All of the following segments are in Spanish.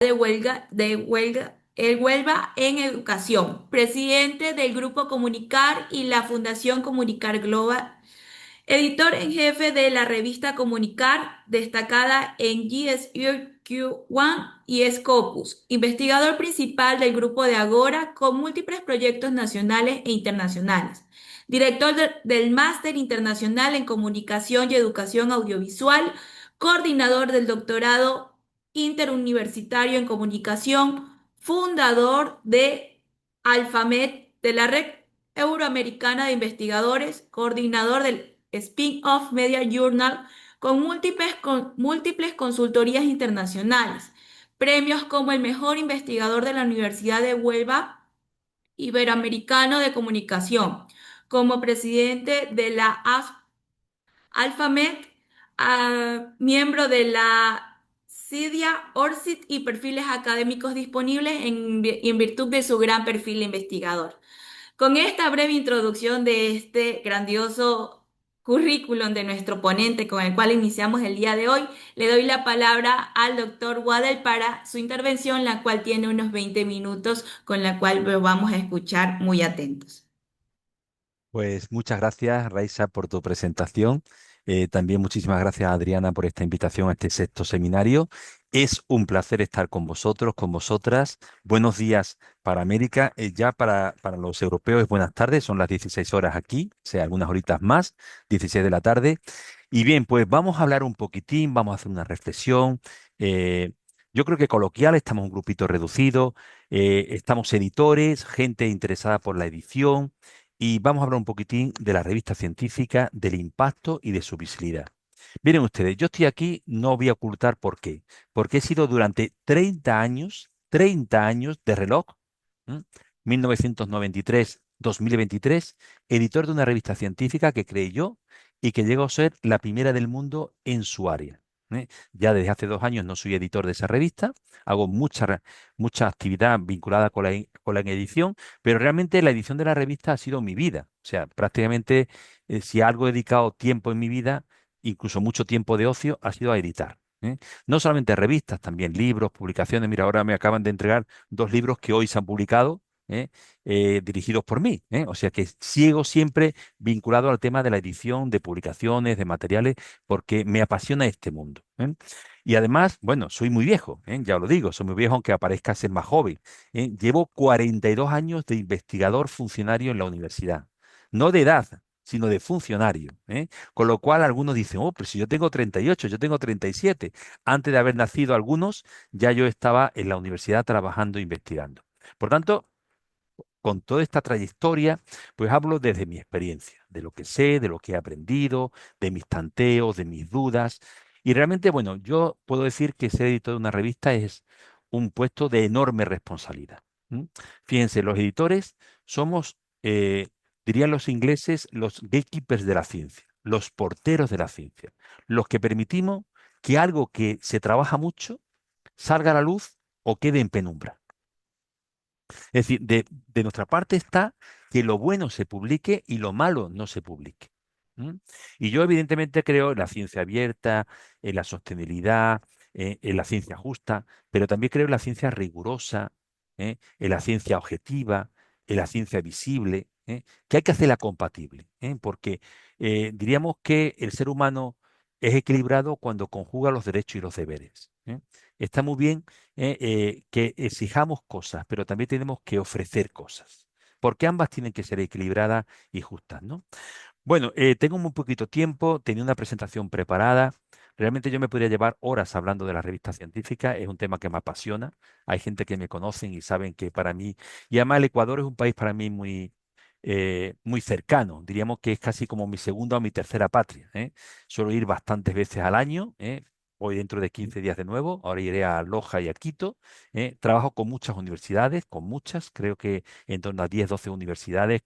el Huelva en Educación, presidente del Grupo Comunicar y la Fundación Comunicar Global, editor en jefe de la revista Comunicar, destacada en GSQ1 y Scopus, investigador principal del Grupo de Agora con múltiples proyectos nacionales e internacionales, director del Máster Internacional en Comunicación y Educación Audiovisual, coordinador del doctorado interuniversitario en comunicación, fundador de Alfamed, de la Red Euroamericana de Investigadores, coordinador del Spin-off Media Journal, con múltiples consultorías internacionales, premios como el mejor investigador de la Universidad de Huelva Iberoamericano de Comunicación, como presidente de la Alphamed, miembro de la CIDIA, ORCID y perfiles académicos disponibles en virtud de su gran perfil investigador. Con esta breve introducción de este grandioso currículum de nuestro ponente con el cual iniciamos el día de hoy, le doy la palabra al doctor Waddell para su intervención, la cual tiene unos 20 minutos, con la cual lo vamos a escuchar muy atentos. Pues muchas gracias, Raisa, por tu presentación. También muchísimas gracias, Adriana, por esta invitación a este sexto seminario. Es un placer estar con vosotros, con vosotras. Buenos días para América. Ya para los europeos es buenas tardes, son las 16 horas aquí, o sea, algunas horitas más, 16 de la tarde. Y bien, pues vamos a hablar un poquitín, vamos a hacer una reflexión. Yo creo que coloquial, estamos un grupito reducido, estamos editores, gente interesada por la edición y vamos a hablar un poquitín de la revista científica, del impacto y de su visibilidad. Miren ustedes, yo estoy aquí, no voy a ocultar por qué, porque he sido durante 30 años de reloj, ¿m? 1993-2023, editor de una revista científica que creé yo y que llegó a ser la primera del mundo en su área. Ya desde hace 2 años no soy editor de esa revista, hago mucha actividad vinculada con la edición, pero realmente la edición de la revista ha sido mi vida. O sea, prácticamente si algo he dedicado tiempo en mi vida, incluso mucho tiempo de ocio, ha sido a editar. No solamente revistas, también libros, publicaciones. Mira, ahora me acaban de entregar 2 libros que hoy se han publicado, ¿eh? Dirigidos por mí. O sea que sigo siempre vinculado al tema de la edición, de publicaciones, de materiales, porque me apasiona este mundo. Y además, bueno, soy muy viejo, ya os lo digo, soy muy viejo aunque aparezca ser más joven. Llevo 42 años de investigador funcionario en la universidad. No de edad, sino de funcionario. Con lo cual algunos dicen, oh, pero si yo tengo 38, yo tengo 37. Antes de haber nacido algunos, ya yo estaba en la universidad trabajando e investigando. Por tanto, con toda esta trayectoria, pues hablo desde mi experiencia, de lo que sé, de lo que he aprendido, de mis tanteos, de mis dudas. Y realmente, bueno, yo puedo decir que ser editor de una revista es un puesto de enorme responsabilidad. ¿m? Fíjense, los editores somos, dirían los ingleses, los gatekeepers de la ciencia, los porteros de la ciencia, los que permitimos que algo que se trabaja mucho salga a la luz o quede en penumbra. Es decir, de nuestra parte está que lo bueno se publique y lo malo no se publique. ¿m? Y yo evidentemente creo en la ciencia abierta, en la sostenibilidad, en la ciencia justa, pero también creo en la ciencia rigurosa, en la ciencia objetiva, en la ciencia visible, que hay que hacerla compatible, porque diríamos que el ser humano es equilibrado cuando conjuga los derechos y los deberes. Está muy bien que exijamos cosas, pero también tenemos que ofrecer cosas, porque ambas tienen que ser equilibradas y justas, ¿no? Bueno, tengo muy poquito tiempo, tenía una presentación preparada. Realmente yo me podría llevar horas hablando de la revista científica, es un tema que me apasiona. Hay gente que me conocen y saben que para mí, y además el Ecuador es un país para mí muy cercano, diríamos que es casi como mi segunda o mi tercera patria. Suelo ir bastantes veces al año. Voy dentro de 15 días de nuevo, ahora iré a Loja y a Quito. Trabajo con muchas universidades, con muchas, creo que en torno a 10, 12 universidades.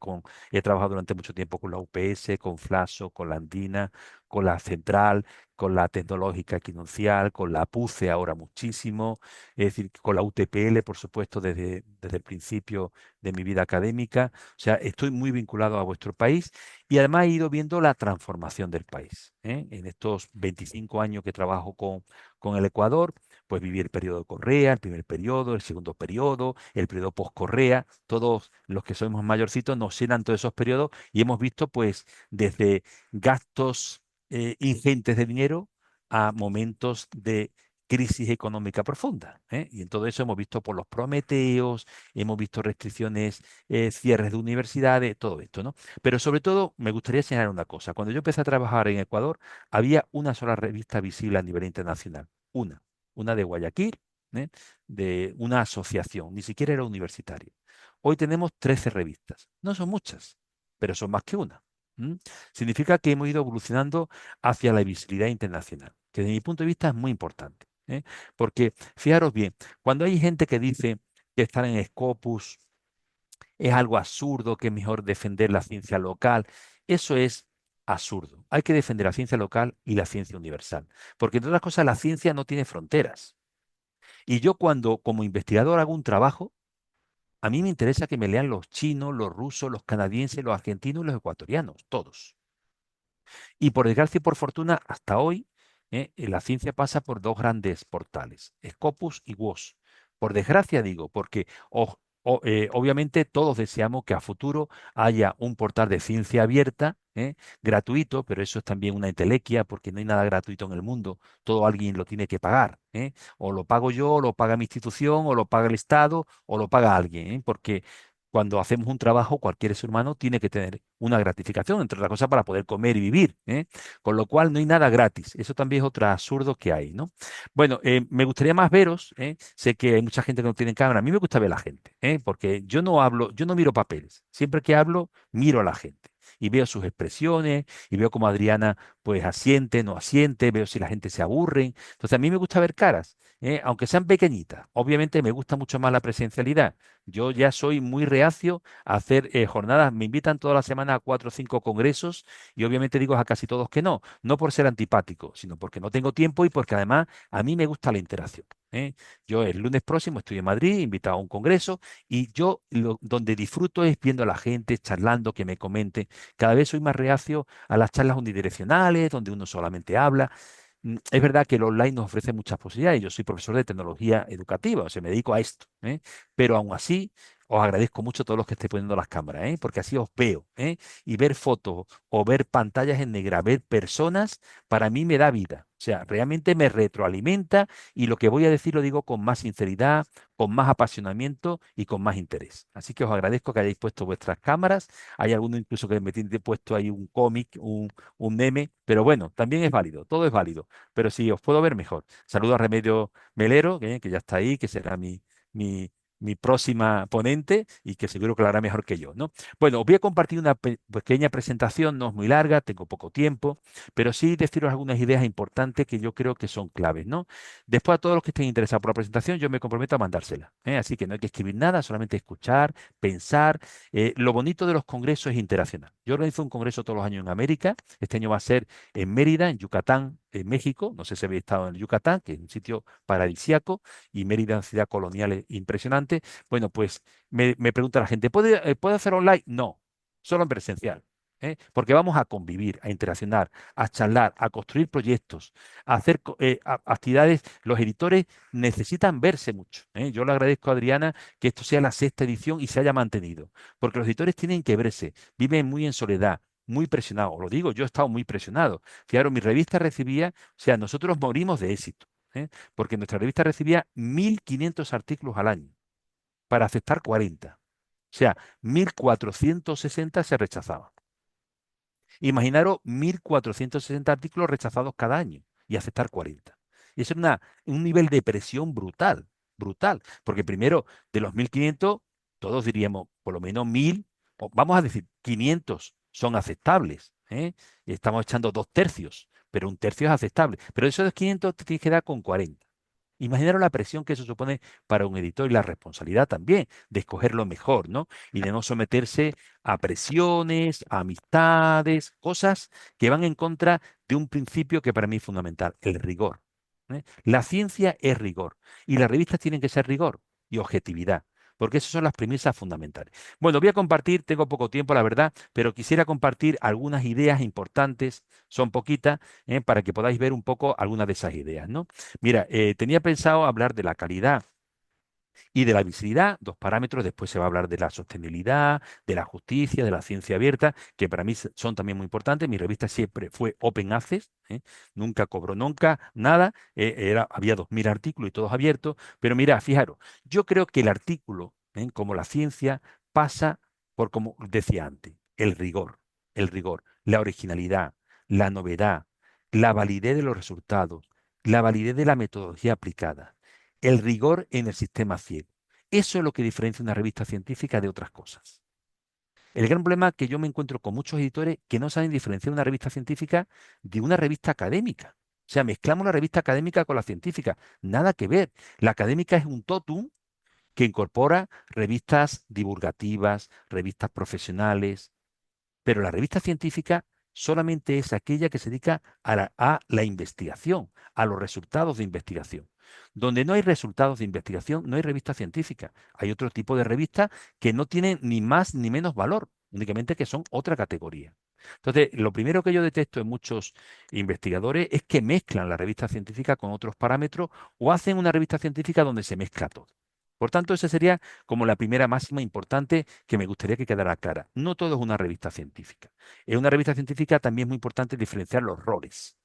He trabajado durante mucho tiempo con la UPS, con Flaso, con la Andina, con la Central, con la Tecnológica Equinoccial, con la PUCE ahora muchísimo, es decir, con la UTPL, por supuesto, desde el principio de mi vida académica. O sea, estoy muy vinculado a vuestro país y además he ido viendo la transformación del país. En estos 25 años que trabajo con el Ecuador, pues viví el periodo Correa, el primer periodo, el segundo periodo, el periodo post-Correa. Todos los que somos mayorcitos nos llenan todos esos periodos y hemos visto pues desde gastos ingentes de dinero a momentos de crisis económica profunda, ¿eh? Y en todo eso hemos visto por los Prometeos, hemos visto restricciones, cierres de universidades, todo esto, ¿no? Pero sobre todo me gustaría señalar una cosa. Cuando yo empecé a trabajar en Ecuador, había una sola revista visible a nivel internacional. Una de Guayaquil, ¿eh? De una asociación, ni siquiera era universitaria. Hoy tenemos 13 revistas. No son muchas, pero son más que una. ¿M? Significa que hemos ido evolucionando hacia la visibilidad internacional, que desde mi punto de vista es muy importante. ¿Eh? Porque, fijaros bien, cuando hay gente que dice que estar en Scopus es algo absurdo, que es mejor defender la ciencia local, eso es absurdo. Hay que defender la ciencia local y la ciencia universal, porque entre otras cosas la ciencia no tiene fronteras. Y yo cuando como investigador hago un trabajo, a mí me interesa que me lean los chinos, los rusos, los canadienses, los argentinos y los ecuatorianos, todos. Y por desgracia y por fortuna, hasta hoy, la ciencia pasa por dos grandes portales, Scopus y WOS. Por desgracia digo, porque obviamente todos deseamos que a futuro haya un portal de ciencia abierta, gratuito, pero eso es también una entelequia, porque no hay nada gratuito en el mundo, todo alguien lo tiene que pagar. O lo pago yo, o lo paga mi institución, o lo paga el Estado, o lo paga alguien, porque cuando hacemos un trabajo, cualquier ser humano tiene que tener una gratificación, entre otras cosas, para poder comer y vivir, ¿eh? Con lo cual no hay nada gratis. Eso también es otro absurdo que hay, ¿no? Bueno, me gustaría más veros, ¿eh? Sé que hay mucha gente que no tiene cámara. A mí me gusta ver a la gente, porque yo no hablo, yo no miro papeles. Siempre que hablo, miro a la gente. Y veo sus expresiones, y veo cómo Adriana, pues, asiente, no asiente, veo si la gente se aburre. Entonces, a mí me gusta ver caras, aunque sean pequeñitas. Obviamente, me gusta mucho más la presencialidad. Yo ya soy muy reacio a hacer jornadas. Me invitan toda la semana a 4 o 5 congresos y obviamente digo a casi todos que no. No por ser antipático, sino porque no tengo tiempo y porque además a mí me gusta la interacción. Yo el lunes próximo estoy en Madrid, invitado a un congreso y yo donde disfruto es viendo a la gente, charlando, que me comente. Cada vez soy más reacio a las charlas unidireccionales, donde uno solamente habla. Es verdad que el online nos ofrece muchas posibilidades. Yo soy profesor de tecnología educativa, o sea, me dedico a esto, pero aún así os agradezco mucho a todos los que estéis poniendo las cámaras, porque así os veo, y ver fotos o ver pantallas en negra, ver personas, para mí me da vida. O sea, realmente me retroalimenta y lo que voy a decir lo digo con más sinceridad, con más apasionamiento y con más interés. Así que os agradezco que hayáis puesto vuestras cámaras. Hay alguno incluso que me tiene puesto ahí un cómic, un meme, pero bueno, también es válido, todo es válido. Pero si os puedo ver mejor. Saludo a Remedio Melero, que ya está ahí, que será mi, mi próxima ponente y que seguro que lo hará mejor que yo, ¿no? Bueno, os voy a compartir una pequeña presentación, no es muy larga, tengo poco tiempo, pero sí deciros algunas ideas importantes que yo creo que son claves, ¿no? Después a todos los que estén interesados por la presentación, yo me comprometo a mandársela, ¿eh? Así que no hay que escribir nada, solamente escuchar, pensar. Lo bonito de los congresos es interaccionar. Yo organizo un congreso todos los años en América. Este año va a ser en Mérida, en Yucatán, en México. No sé si habéis estado en Yucatán, que es un sitio paradisíaco, y Mérida, una ciudad colonial impresionante. Bueno, pues me pregunta la gente, ¿puede hacer online? No, solo en presencial. Porque vamos a convivir, a interaccionar, a charlar, a construir proyectos, a hacer actividades. Los editores necesitan verse mucho. Yo le agradezco a Adriana que esto sea la sexta edición y se haya mantenido, porque los editores tienen que verse, viven muy en soledad, muy presionados. Lo digo, yo he estado muy presionado. Fijaros, mi revista recibía, o sea, nosotros morimos de éxito, porque nuestra revista recibía 1.500 artículos al año para aceptar 40. O sea, 1.460 se rechazaban. Imaginaros 1.460 artículos rechazados cada año y aceptar 40. Y eso es un nivel de presión brutal, brutal. Porque primero, de los 1.500, todos diríamos, por lo menos 1.000, o vamos a decir, 500 son aceptables. Y estamos echando 2 tercios, pero un tercio es aceptable. Pero esos 500 te tienes que dar con 40. Imaginaros la presión que eso supone para un editor y la responsabilidad también de escoger lo mejor, ¿no? Y de no someterse a presiones, a amistades, cosas que van en contra de un principio que para mí es fundamental, el rigor. La ciencia es rigor y las revistas tienen que ser rigor y objetividad. porque esas son las premisas fundamentales. Bueno, voy a compartir, tengo poco tiempo, la verdad, pero quisiera compartir algunas ideas importantes, son poquitas, para que podáis ver un poco algunas de esas ideas, ¿no? Mira, tenía pensado hablar de la calidad y de la visibilidad, dos parámetros. Después se va a hablar de la sostenibilidad, de la justicia, de la ciencia abierta, que para mí son también muy importantes. Mi revista siempre fue Open Access, nunca cobró nunca nada. Había 2000 artículos y todos abiertos. Pero mira, fijaros, yo creo que el artículo, como la ciencia, pasa por, como decía antes, el rigor, la originalidad, la novedad, la validez de los resultados, la validez de la metodología aplicada, el rigor en el sistema ciego. Eso es lo que diferencia una revista científica de otras cosas. El gran problema es que yo me encuentro con muchos editores que no saben diferenciar una revista científica de una revista académica. O sea, mezclamos la revista académica con la científica. Nada que ver. La académica es un totum que incorpora revistas divulgativas, revistas profesionales, pero la revista científica solamente es aquella que se dedica a la investigación, a los resultados de investigación. Donde no hay resultados de investigación, no hay revista científica. Hay otro tipo de revistas que no tienen ni más ni menos valor, únicamente que son otra categoría. Entonces, lo primero que yo detesto en muchos investigadores es que mezclan la revista científica con otros parámetros o hacen una revista científica donde se mezcla todo. Por tanto, esa sería como la primera máxima importante que me gustaría que quedara clara. No todo es una revista científica. En una revista científica también es muy importante diferenciar los roles,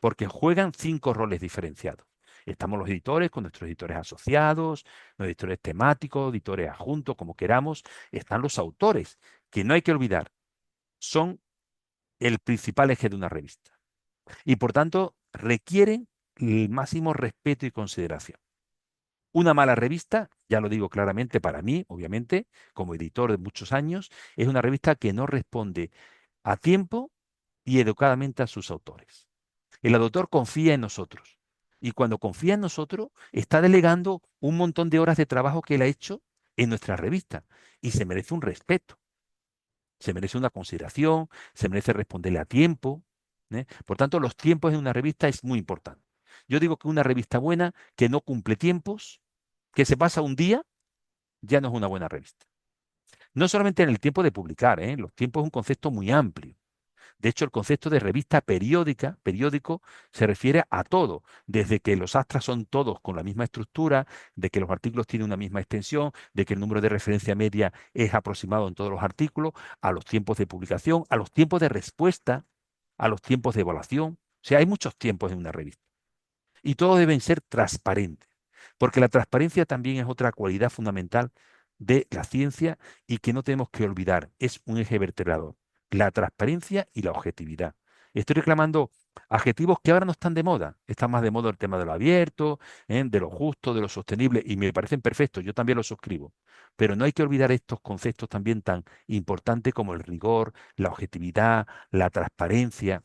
porque juegan 5 roles diferenciados. Estamos los editores con nuestros editores asociados, los editores temáticos, editores adjuntos, como queramos. Están los autores, que no hay que olvidar, son el principal eje de una revista. Y por tanto, requieren el máximo respeto y consideración. Una mala revista, ya lo digo claramente para mí, obviamente, como editor de muchos años, es una revista que no responde a tiempo y educadamente a sus autores. El autor confía en nosotros y cuando confía en nosotros está delegando un montón de horas de trabajo que él ha hecho en nuestra revista y se merece un respeto, se merece una consideración, se merece responderle a tiempo. Por tanto, los tiempos en una revista es muy importante. Yo digo que una revista buena que no cumple tiempos, que se pasa un día, ya no es una buena revista. No solamente en el tiempo de publicar, los tiempos es un concepto muy amplio. De hecho, el concepto de revista periódica, periódico, se refiere a todo, desde que los astras son todos con la misma estructura, de que los artículos tienen una misma extensión, de que el número de referencia media es aproximado en todos los artículos, a los tiempos de publicación, a los tiempos de respuesta, a los tiempos de evaluación. O sea, hay muchos tiempos en una revista. Y todos deben ser transparentes, porque la transparencia también es otra cualidad fundamental de la ciencia y que no tenemos que olvidar, es un eje vertebrador, la transparencia y la objetividad. Estoy reclamando adjetivos que ahora no están de moda, está más de moda el tema de lo abierto, de lo justo, de lo sostenible, y me parecen perfectos, yo también los suscribo, pero no hay que olvidar estos conceptos también tan importantes como el rigor, la objetividad, la transparencia.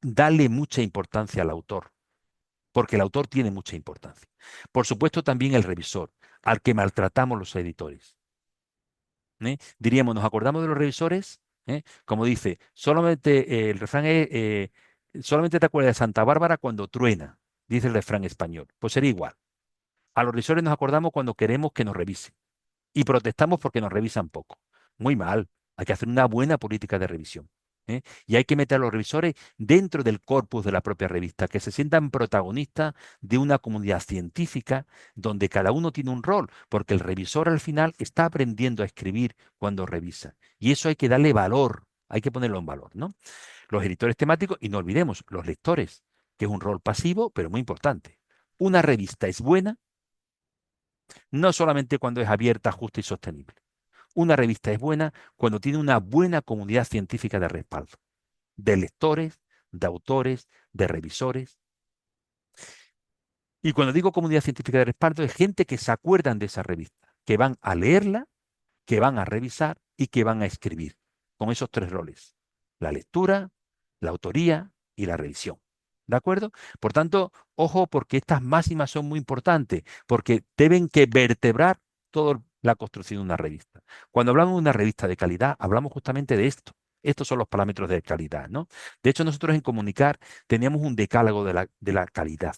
Dale mucha importancia al autor porque el autor tiene mucha importancia. Por supuesto, también el revisor, al que maltratamos los editores. Diríamos, ¿nos acordamos de los revisores? Como dice, solamente el refrán es, solamente te acuerdas de Santa Bárbara cuando truena, dice el refrán español. Pues sería igual. A los revisores nos acordamos cuando queremos que nos revisen y protestamos porque nos revisan poco. Muy mal. Hay que hacer una buena política de revisión. Y hay que meter a los revisores dentro del corpus de la propia revista, que se sientan protagonistas de una comunidad científica donde cada uno tiene un rol, porque el revisor al final está aprendiendo a escribir cuando revisa. Y eso hay que darle valor, hay que ponerlo en valor, ¿no? Los editores temáticos y no olvidemos los lectores, que es un rol pasivo, pero muy importante. Una revista es buena no solamente cuando es abierta, justa y sostenible. Una revista es buena cuando tiene una buena comunidad científica de respaldo, de lectores, de autores, de revisores. Y cuando digo comunidad científica de respaldo, es gente que se acuerdan de esa revista, que van a leerla, que van a revisar y que van a escribir, con esos 3 roles, la lectura, la autoría y la revisión. ¿De acuerdo? Por tanto, ojo porque estas máximas son muy importantes, porque deben que vertebrar toda la construcción de una revista. Cuando hablamos de una revista de calidad, hablamos justamente de esto. Estos son los parámetros de calidad, ¿no? De hecho, nosotros en Comunicar teníamos un decálogo de la calidad.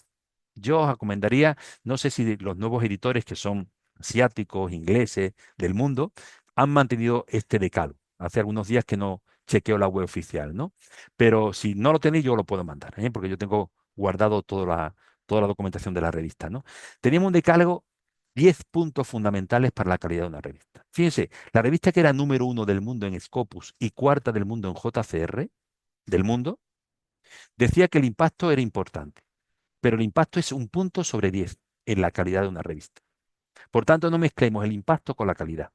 Yo os recomendaría, no sé si los nuevos editores que son asiáticos, ingleses del mundo, han mantenido este decálogo. Hace algunos días que no chequeo la web oficial, ¿no? Pero si no lo tenéis, yo lo puedo mandar, ¿eh? Porque yo tengo guardado toda la documentación de la revista, ¿no? Teníamos un decálogo, 10 puntos fundamentales para la calidad de una revista. Fíjense, la revista que era número uno del mundo en Scopus y cuarta del mundo en JCR, del mundo, decía que el impacto era importante, pero el impacto es un punto sobre 10 en la calidad de una revista. Por tanto, no mezclemos el impacto con la calidad.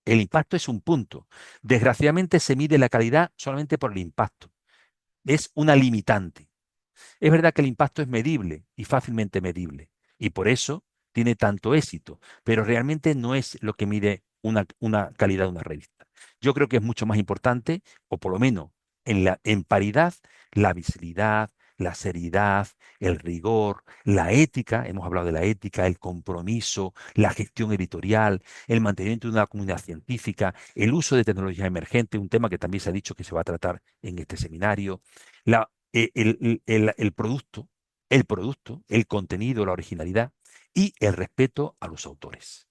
El impacto es un punto. Desgraciadamente se mide la calidad solamente por el impacto. Es una limitante. Es verdad que el impacto es medible y fácilmente medible, y por eso tiene tanto éxito, pero realmente no es lo que mide una calidad de una revista. Yo creo que es mucho más importante, o por lo menos en paridad, la visibilidad, la seriedad, el rigor, la ética, hemos hablado de la ética, el compromiso, la gestión editorial, el mantenimiento de una comunidad científica, el uso de tecnologías emergentes, un tema que también se ha dicho que se va a tratar en este seminario, el producto, el contenido, la originalidad y el respeto a los autores.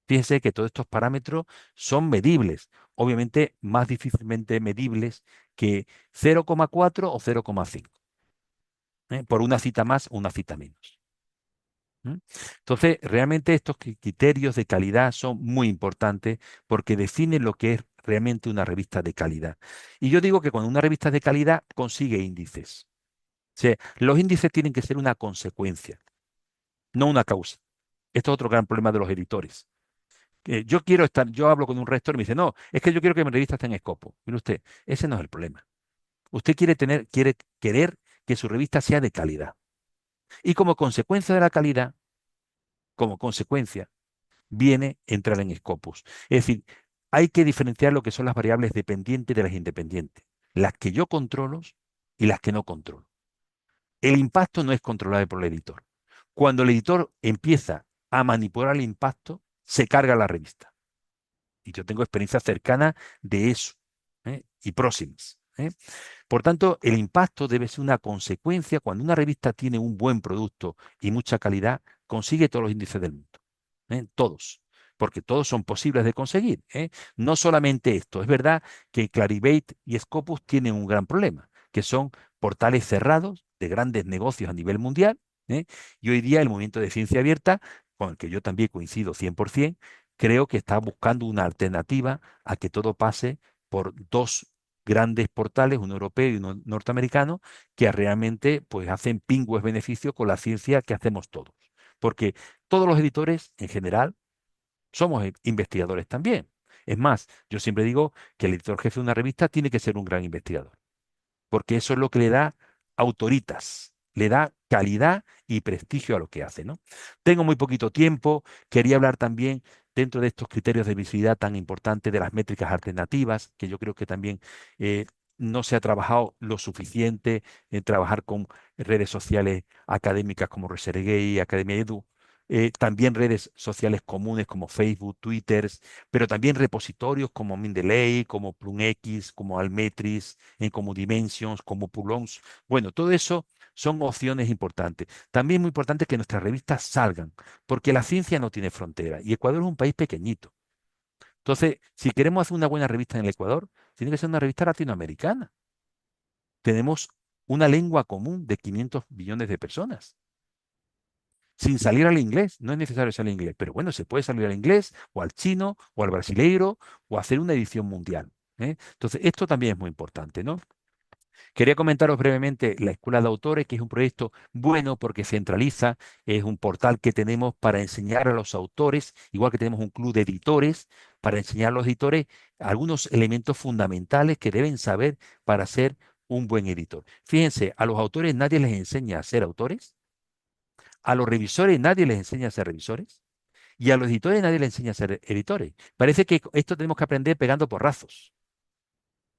Fíjense que todos estos parámetros son medibles, obviamente más difícilmente medibles que 0,4 o 0,5, por una cita más o una cita menos. ¿Mm? Entonces, realmente estos criterios de calidad son muy importantes porque definen lo que es realmente una revista de calidad. Y yo digo que cuando una revista es de calidad consigue índices. Sea, los índices tienen que ser una consecuencia, no una causa. Esto es otro gran problema de los editores. Yo hablo con un rector y me dice, no, es que yo quiero que mi revista esté en Scopus. Mire usted, ese no es el problema. Usted quiere querer que su revista sea de calidad. Y como consecuencia de la calidad, como consecuencia, viene entrar en Scopus. Es decir, hay que diferenciar lo que son las variables dependientes de las independientes, las que yo controlo y las que no controlo. El impacto no es controlado por el editor. Cuando el editor empieza a manipular el impacto, se carga la revista. Y yo tengo experiencia cercana de eso, y próximas. Por tanto, el impacto debe ser una consecuencia. Cuando una revista tiene un buen producto y mucha calidad, consigue todos los índices del mundo. Todos. Porque todos son posibles de conseguir. No solamente esto. Es verdad que Clarivate y Scopus tienen un gran problema, que son portales cerrados de grandes negocios a nivel mundial. ¿eh? Y hoy día el movimiento de ciencia abierta, con el que yo también coincido 100%, creo que está buscando una alternativa a que todo pase por dos grandes portales, uno europeo y uno norteamericano, que realmente pues hacen pingües beneficios con la ciencia que hacemos todos. Porque todos los editores en general somos investigadores también. Es más, yo siempre digo que el editor jefe de una revista tiene que ser un gran investigador porque eso es lo que le da autoritas, le da calidad y prestigio a lo que hace, ¿no? Tengo muy poquito tiempo, quería hablar también dentro de estos criterios de visibilidad tan importantes de las métricas alternativas, que yo creo que también no se ha trabajado lo suficiente en trabajar con redes sociales académicas como ResearchGate, Academia Edu, también redes sociales comunes como Facebook, Twitter, pero también repositorios como Mendeley, como PlumX, como Almetris, como Dimensions, como Pulons. Bueno, todo eso son opciones importantes. También es muy importante que nuestras revistas salgan, porque la ciencia no tiene frontera y Ecuador es un país pequeñito. Entonces, si queremos hacer una buena revista en el Ecuador, tiene que ser una revista latinoamericana. Tenemos una lengua común de 500 millones de personas. Sin salir al inglés, no es necesario salir al inglés, pero bueno, se puede salir al inglés o al chino o al brasileiro o hacer una edición mundial. Entonces, esto también es muy importante, ¿no? Quería comentaros brevemente la Escuela de Autores, que es un proyecto bueno porque centraliza, es un portal que tenemos para enseñar a los autores, igual que tenemos un club de editores, para enseñar a los editores algunos elementos fundamentales que deben saber para ser un buen editor. Fíjense, a los autores nadie les enseña a ser autores, a los revisores nadie les enseña a ser revisores, y a los editores nadie les enseña a ser editores. Parece que esto tenemos que aprender pegando porrazos.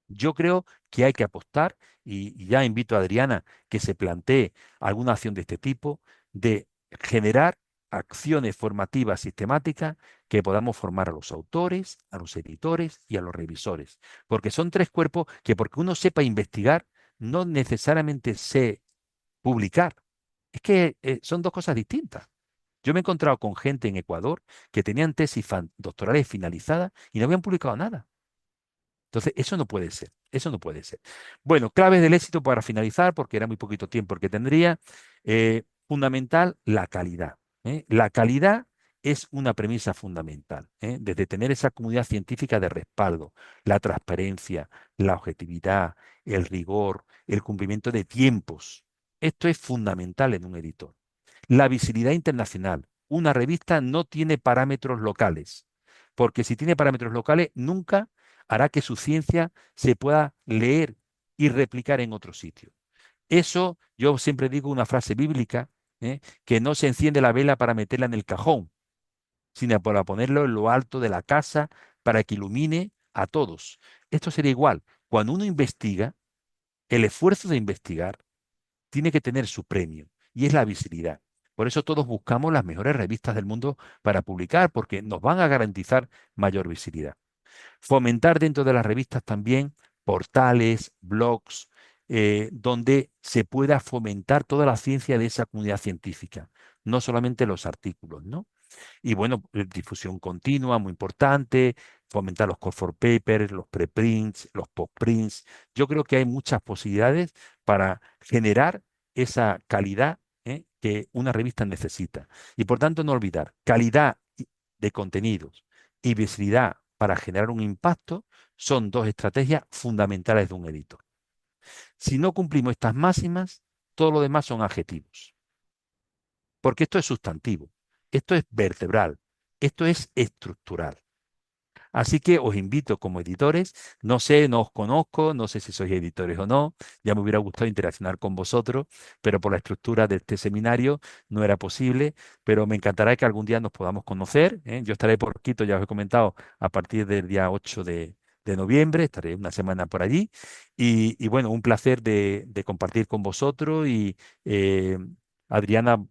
Yo creo que hay que apostar, y ya invito a Adriana que se plantee alguna acción de este tipo, de generar acciones formativas sistemáticas que podamos formar a los autores, a los editores y a los revisores. Porque son tres cuerpos que porque uno sepa investigar, no necesariamente sé publicar. Es que son dos cosas distintas. Yo me he encontrado con gente en Ecuador que tenían tesis doctorales finalizadas y no habían publicado nada. Entonces, eso no puede ser, eso no puede ser. Bueno, claves del éxito para finalizar, porque era muy poquito tiempo el que tendría. Fundamental, la calidad. La calidad es una premisa fundamental, desde tener esa comunidad científica de respaldo, la transparencia, la objetividad, el rigor, el cumplimiento de tiempos. Esto es fundamental en un editor. La visibilidad internacional. Una revista no tiene parámetros locales, porque si tiene parámetros locales, nunca hará que su ciencia se pueda leer y replicar en otro sitio. Eso, yo siempre digo una frase bíblica, que no se enciende la vela para meterla en el cajón, sino para ponerlo en lo alto de la casa para que ilumine a todos. Esto sería igual. Cuando uno investiga, el esfuerzo de investigar tiene que tener su premio y es la visibilidad. Por eso todos buscamos las mejores revistas del mundo para publicar, porque nos van a garantizar mayor visibilidad. Fomentar dentro de las revistas también portales, blogs, donde se pueda fomentar toda la ciencia de esa comunidad científica, no solamente los artículos, ¿no? Y bueno, difusión continua, muy importante, fomentar los call for papers, los preprints, los postprints. Yo creo que hay muchas posibilidades para generar esa calidad, que una revista necesita. Y por tanto, no olvidar, calidad de contenidos y visibilidad para generar un impacto son dos estrategias fundamentales de un editor. Si no cumplimos estas máximas, todo lo demás son adjetivos, porque esto es sustantivo, esto es vertebral, esto es estructural. Así que os invito como editores, no sé, no os conozco, no sé si sois editores o no, ya me hubiera gustado interaccionar con vosotros, pero por la estructura de este seminario no era posible, pero me encantará que algún día nos podamos conocer, ¿eh? Yo estaré por Quito, ya os he comentado, a partir del día 8 de noviembre, estaré una semana por allí y bueno, un placer de compartir con vosotros y eh, Adriana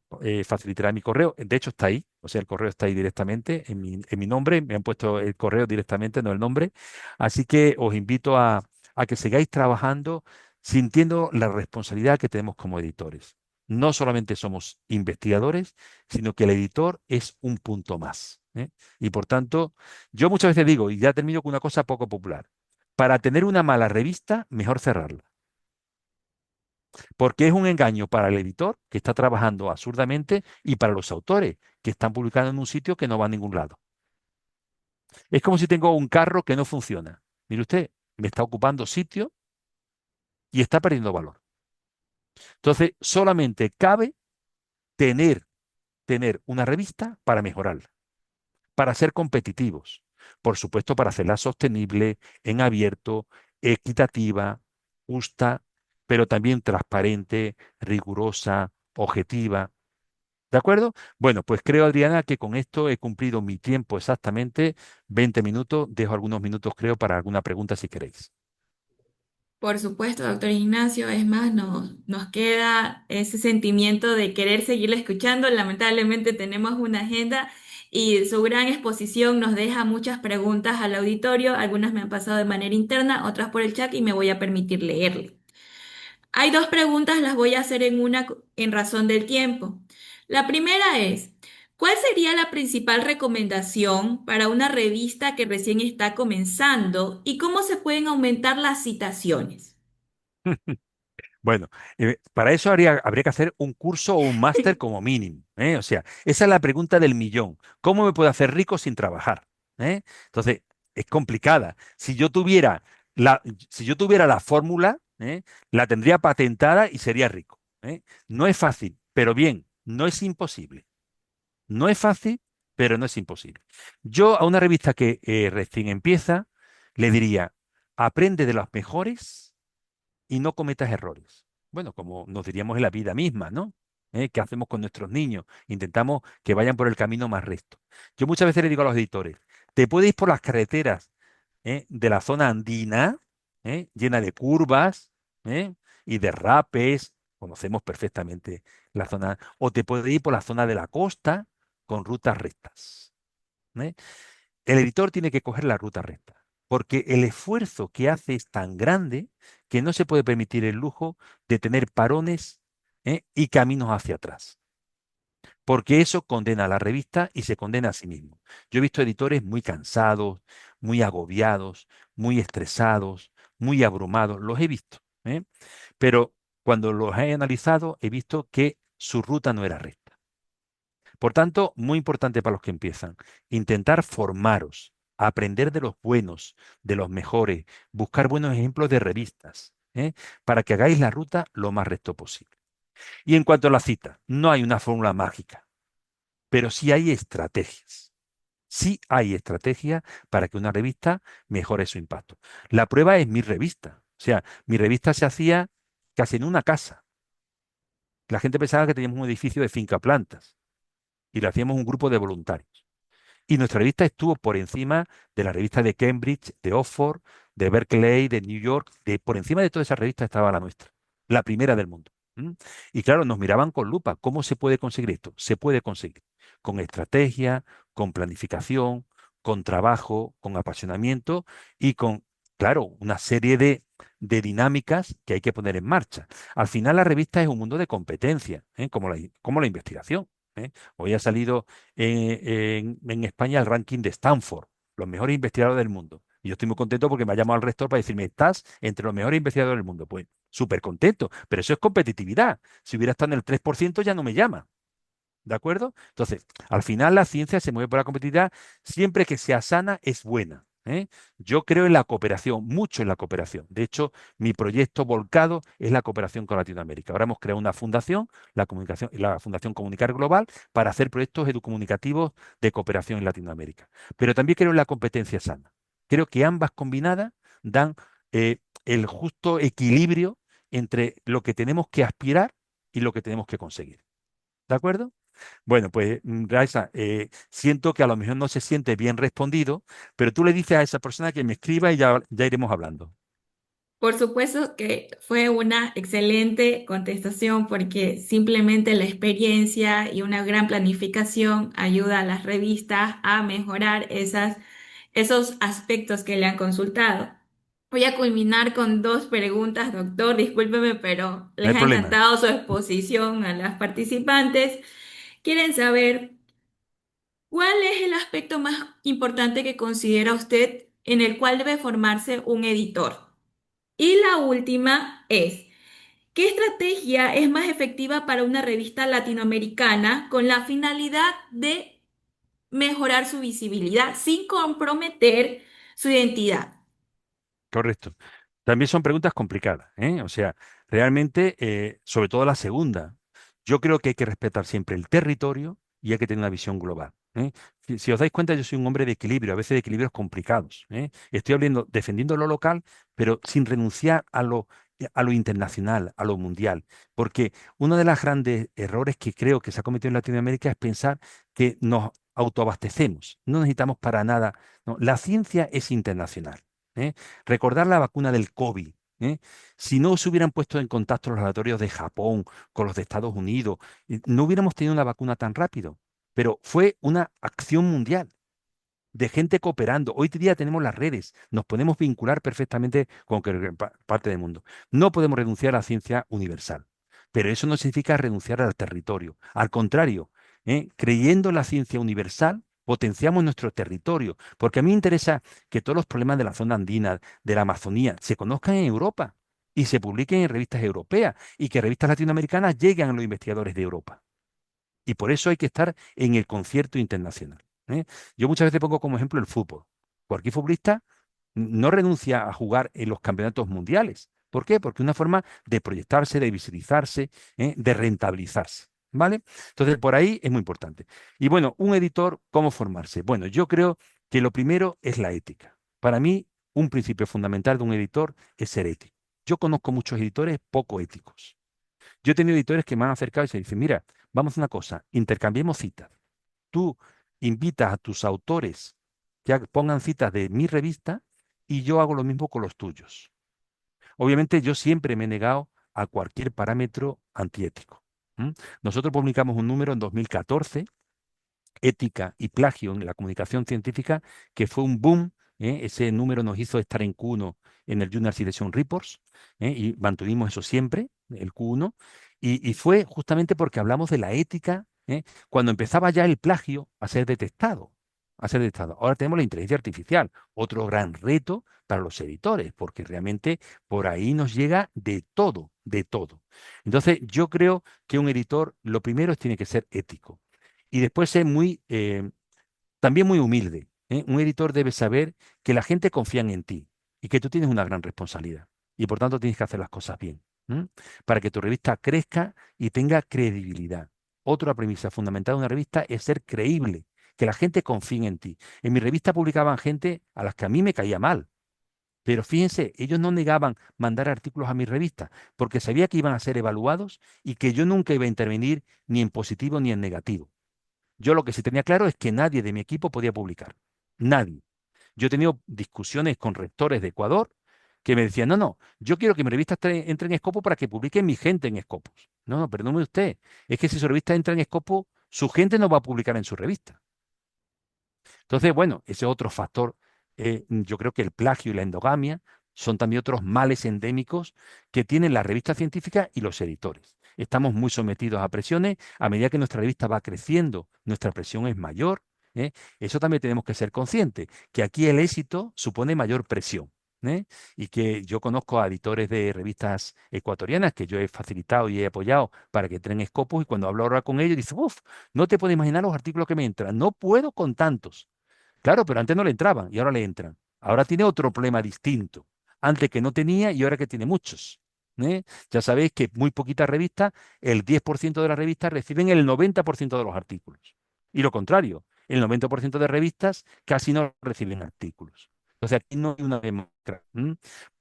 facilitará mi correo. De hecho, está ahí. O sea, el correo está ahí directamente en mi nombre. Me han puesto el correo directamente, no el nombre. Así que os invito a que sigáis trabajando sintiendo la responsabilidad que tenemos como editores. No solamente somos investigadores, sino que el editor es un punto más. Y por tanto, yo muchas veces digo, y ya termino con una cosa poco popular, para tener una mala revista, mejor cerrarla. Porque es un engaño para el editor, que está trabajando absurdamente, y para los autores, que están publicando en un sitio que no va a ningún lado. Es como si tengo un carro que no funciona. Mire usted, me está ocupando sitio y está perdiendo valor. Entonces, solamente cabe tener, tener una revista para mejorarla, para ser competitivos. Por supuesto, para hacerla sostenible, en abierto, equitativa, justa, pero también transparente, rigurosa, objetiva. ¿De acuerdo? Bueno, pues creo, Adriana, que con esto he cumplido mi tiempo exactamente, 20 minutos. Dejo algunos minutos, creo, para alguna pregunta si queréis. Por supuesto, doctor Ignacio, es más, nos queda ese sentimiento de querer seguirle escuchando. Lamentablemente tenemos una agenda y su gran exposición nos deja muchas preguntas al auditorio. Algunas me han pasado de manera interna, otras por el chat y me voy a permitir leerle. Hay dos preguntas, las voy a hacer en una en razón del tiempo. La primera es, ¿cuál sería la principal recomendación para una revista que recién está comenzando y cómo se pueden aumentar las citaciones? Bueno, para eso habría que hacer un curso o un máster como mínimo, ¿eh? O sea, esa es la pregunta del millón. ¿Cómo me puedo hacer rico sin trabajar? Entonces, es complicada. La, si yo tuviera la fórmula, la tendría patentada y sería rico, ¿eh? No es fácil, pero bien, no es imposible. No es fácil, pero no es imposible. Yo a una revista que recién empieza, le diría, aprende de los mejores y no cometas errores. Bueno, como nos diríamos en la vida misma, ¿no? ¿Qué hacemos con nuestros niños? Intentamos que vayan por el camino más recto. Yo muchas veces le digo a los editores, te puedes ir por las carreteras, de la zona andina, llena de curvas, ¿eh? Y derrapes, conocemos perfectamente la zona, o te puedes ir por la zona de la costa con rutas rectas. ¿Eh? El editor tiene que coger la ruta recta, porque el esfuerzo que hace es tan grande que no se puede permitir el lujo de tener parones, y caminos hacia atrás. porque eso condena a la revista y se condena a sí mismo. Yo he visto editores muy cansados, muy agobiados, muy estresados, muy abrumados, los he visto, ¿eh? Pero cuando los he analizado he visto que su ruta no era recta. Por tanto, muy importante para los que empiezan, intentar formaros, aprender de los buenos, de los mejores, buscar buenos ejemplos de revistas, para que hagáis la ruta lo más recto posible. Y en cuanto a la cita, no hay una fórmula mágica, pero sí hay estrategias. Sí hay estrategia para que una revista mejore su impacto. La prueba es mi revista. O sea, mi revista se hacía casi en una casa. La gente pensaba que teníamos un edificio de 5 plantas y lo hacíamos un grupo de voluntarios. Y nuestra revista estuvo por encima de la revista de Cambridge, de Oxford, de Berkeley, de New York, por encima de todas esas revistas estaba la nuestra, la primera del mundo. ¿M? Y claro, nos miraban con lupa. ¿Cómo se puede conseguir esto? Se puede conseguir con estrategia, con planificación, con trabajo, con apasionamiento y con, claro, una serie de dinámicas que hay que poner en marcha. Al final la revista es un mundo de competencia, como la investigación. ¿Eh? Hoy ha salido en España el ranking de Stanford, los mejores investigadores del mundo. Y yo estoy muy contento porque me ha llamado el rector para decirme, estás entre los mejores investigadores del mundo. Pues súper contento, pero eso es competitividad. Si hubiera estado en el 3% ya no me llama. ¿De acuerdo? Entonces, al final la ciencia se mueve por la competitividad, siempre que sea sana es buena. ¿Eh? Yo creo en la cooperación, mucho en la cooperación. De hecho, mi proyecto volcado es la cooperación con Latinoamérica. Ahora hemos creado una fundación, la Fundación Comunicar Global, para hacer proyectos educomunicativos de cooperación en Latinoamérica. Pero también creo en la competencia sana. Creo que ambas combinadas dan el justo equilibrio entre lo que tenemos que aspirar y lo que tenemos que conseguir. ¿De acuerdo? Bueno, pues Raisa, siento que a lo mejor no se siente bien respondido, pero tú le dices a esa persona que me escriba y ya iremos hablando. Por supuesto que fue una excelente contestación porque simplemente la experiencia y una gran planificación ayuda a las revistas a mejorar esos aspectos que le han consultado. Voy a culminar con dos preguntas, doctor. Discúlpeme, pero No hay les ha problema. encantado su exposición a las participantes. Quieren saber cuál es el aspecto más importante que considera usted en el cual debe formarse un editor. Y la última es, ¿qué estrategia es más efectiva para una revista latinoamericana con la finalidad de mejorar su visibilidad sin comprometer su identidad? Correcto. También son preguntas complicadas, ¿eh? O sea, realmente, sobre todo la segunda, yo creo que hay que respetar siempre el territorio y hay que tener una visión global, ¿eh? Si os dais cuenta, yo soy un hombre de equilibrio, a veces de equilibrios complicados, ¿eh? Estoy hablando, defendiendo lo local, pero sin renunciar a lo internacional, a lo mundial. Porque uno de los grandes errores que creo que se ha cometido en Latinoamérica es pensar que nos autoabastecemos. No necesitamos para nada. No, la ciencia es internacional. ¿Eh? Recordar la vacuna del COVID. ¿Eh? Si no se hubieran puesto en contacto los laboratorios de Japón con los de Estados Unidos, no hubiéramos tenido una vacuna tan rápido. Pero fue una acción mundial de gente cooperando. Hoy día tenemos las redes, nos podemos vincular perfectamente con cualquier parte del mundo. No podemos renunciar a la ciencia universal, pero eso no significa renunciar al territorio. Al contrario, creyendo en la ciencia universal, potenciamos nuestro territorio, porque a mí me interesa que todos los problemas de la zona andina, de la Amazonía, se conozcan en Europa y se publiquen en revistas europeas y que revistas latinoamericanas lleguen a los investigadores de Europa. Y por eso hay que estar en el concierto internacional. ¿Eh? Yo muchas veces pongo como ejemplo el fútbol. Cualquier futbolista no renuncia a jugar en los campeonatos mundiales. ¿Por qué? Porque es una forma de proyectarse, de visibilizarse, de rentabilizarse. ¿Vale? Entonces, por ahí es muy importante. Y bueno, un editor, ¿cómo formarse? Bueno, yo creo que lo primero es la ética. Para mí, un principio fundamental de un editor es ser ético. Yo conozco muchos editores poco éticos. Yo he tenido editores que me han acercado y se dicen, mira, vamos a una cosa, intercambiemos citas. Tú invitas a tus autores que pongan citas de mi revista y yo hago lo mismo con los tuyos. Obviamente yo siempre me he negado a cualquier parámetro antiético. ¿M? Nosotros publicamos un número en 2014, Ética y plagio en la comunicación científica, que fue un boom. Ese número nos hizo estar en Q1 en el Journal Citation Reports, y mantuvimos eso siempre, el Q1, y fue justamente porque hablamos de la ética Cuando empezaba ya el plagio a ser detectado, a ser detectado. Ahora tenemos la inteligencia artificial, otro gran reto para los editores, porque realmente por ahí nos llega de todo, de todo. Entonces, yo creo que un editor, lo primero tiene que ser ético y después ser también muy humilde. Un editor debe saber que la gente confía en ti y que tú tienes una gran responsabilidad y por tanto tienes que hacer las cosas bien, para que tu revista crezca y tenga credibilidad. Otra premisa fundamental de una revista es ser creíble, que la gente confíe en ti. En mi revista publicaban gente a las que a mí me caía mal, pero fíjense, ellos no negaban mandar artículos a mi revista porque sabía que iban a ser evaluados y que yo nunca iba a intervenir ni en positivo ni en negativo. Yo lo que sí tenía claro es que nadie de mi equipo podía publicar. Nadie. Yo he tenido discusiones con rectores de Ecuador que me decían, no, no, yo quiero que mi revista entre en Scopus para que publique mi gente en Scopus. No, no, perdóneme usted. Es que si su revista entra en Scopus, su gente no va a publicar en su revista. Entonces, bueno, ese es otro factor. Yo creo que el plagio y la endogamia son también otros males endémicos que tienen las revistas científicas y los editores. Estamos muy sometidos a presiones. A medida que nuestra revista va creciendo, nuestra presión es mayor. ¿eh? Eso también tenemos que ser conscientes, que aquí el éxito supone mayor presión. Y que yo conozco a editores de revistas ecuatorianas que yo he facilitado y he apoyado para que entren en Scopus y cuando hablo ahora con ellos, dicen, uff, no te puedes imaginar los artículos que me entran, no puedo con tantos. Claro, pero antes no le entraban y ahora le entran. Ahora tiene otro problema distinto. Antes que no tenía y ahora que tiene muchos. Ya sabéis que muy poquitas revistas, el 10% de las revistas reciben el 90% de los artículos. Y lo contrario, el 90% de revistas casi no reciben artículos. Entonces aquí no hay una democracia.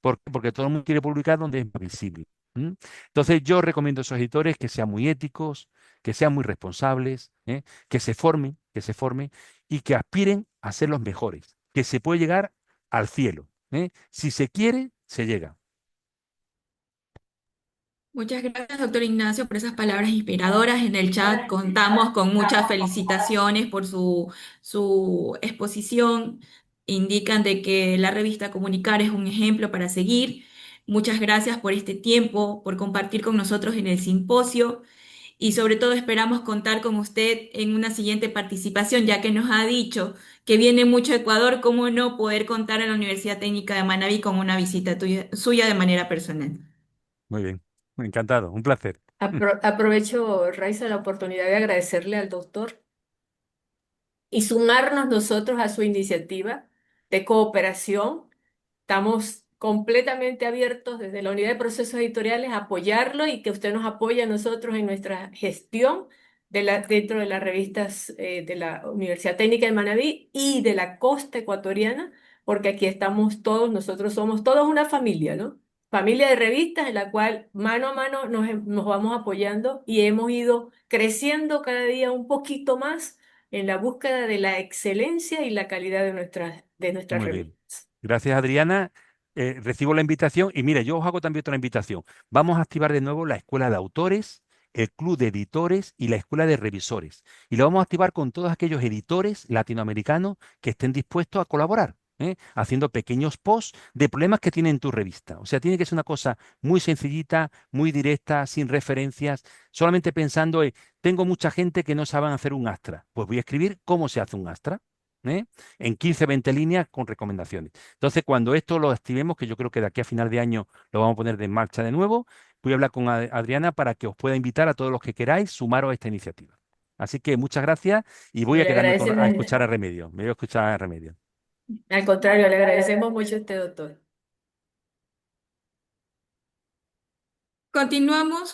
¿Por qué? Porque todo el mundo quiere publicar donde es más visible. Entonces yo recomiendo a esos editores que sean muy éticos, que sean muy responsables, que se formen y que aspiren a ser los mejores, que se puede llegar al cielo. Si se quiere, se llega. Muchas gracias, doctor Ignacio, por esas palabras inspiradoras. En el chat contamos con muchas felicitaciones por su exposición. Indican de que la revista Comunicar es un ejemplo para seguir. Muchas gracias por este tiempo, por compartir con nosotros en el simposio y sobre todo esperamos contar con usted en una siguiente participación, ya que nos ha dicho que viene mucho a Ecuador, cómo no poder contar en la Universidad Técnica de Manabí con una visita suya de manera personal. Muy bien, encantado, un placer. Aprovecho, Raiza, la oportunidad de agradecerle al doctor y sumarnos nosotros a su iniciativa de cooperación. Estamos completamente abiertos desde la Unidad de Procesos Editoriales a apoyarlo y que usted nos apoye a nosotros en nuestra gestión dentro de las revistas de la Universidad Técnica de Manabí y de la costa ecuatoriana, porque aquí estamos todos, nosotros somos todos una familia, ¿no? Familia de revistas en la cual mano a mano nos vamos apoyando y hemos ido creciendo cada día un poquito más en la búsqueda de la excelencia y la calidad de nuestras Muy bien. revistas. Gracias, Adriana. Recibo la invitación y mira, yo os hago también otra invitación. Vamos a activar de nuevo la escuela de autores, el club de editores y la escuela de revisores. Y lo vamos a activar con todos aquellos editores latinoamericanos que estén dispuestos a colaborar, haciendo pequeños posts de problemas que tiene en tu revista. O sea, tiene que ser una cosa muy sencillita, muy directa, sin referencias, solamente pensando en, tengo mucha gente que no saben hacer un Astra. Pues voy a escribir cómo se hace un Astra. ¿eh? En 15, 20 líneas con recomendaciones. Entonces, cuando esto lo activemos, que yo creo que de aquí a final de año lo vamos a poner en marcha de nuevo, voy a hablar con Adriana para que os pueda invitar a todos los que queráis sumaros a esta iniciativa. Así que muchas gracias y voy a Le quedarme a agradecemos, escuchar a Remedio. Me voy a escuchar a Remedio. al contrario, le agradecemos mucho a usted, doctor. Continuamos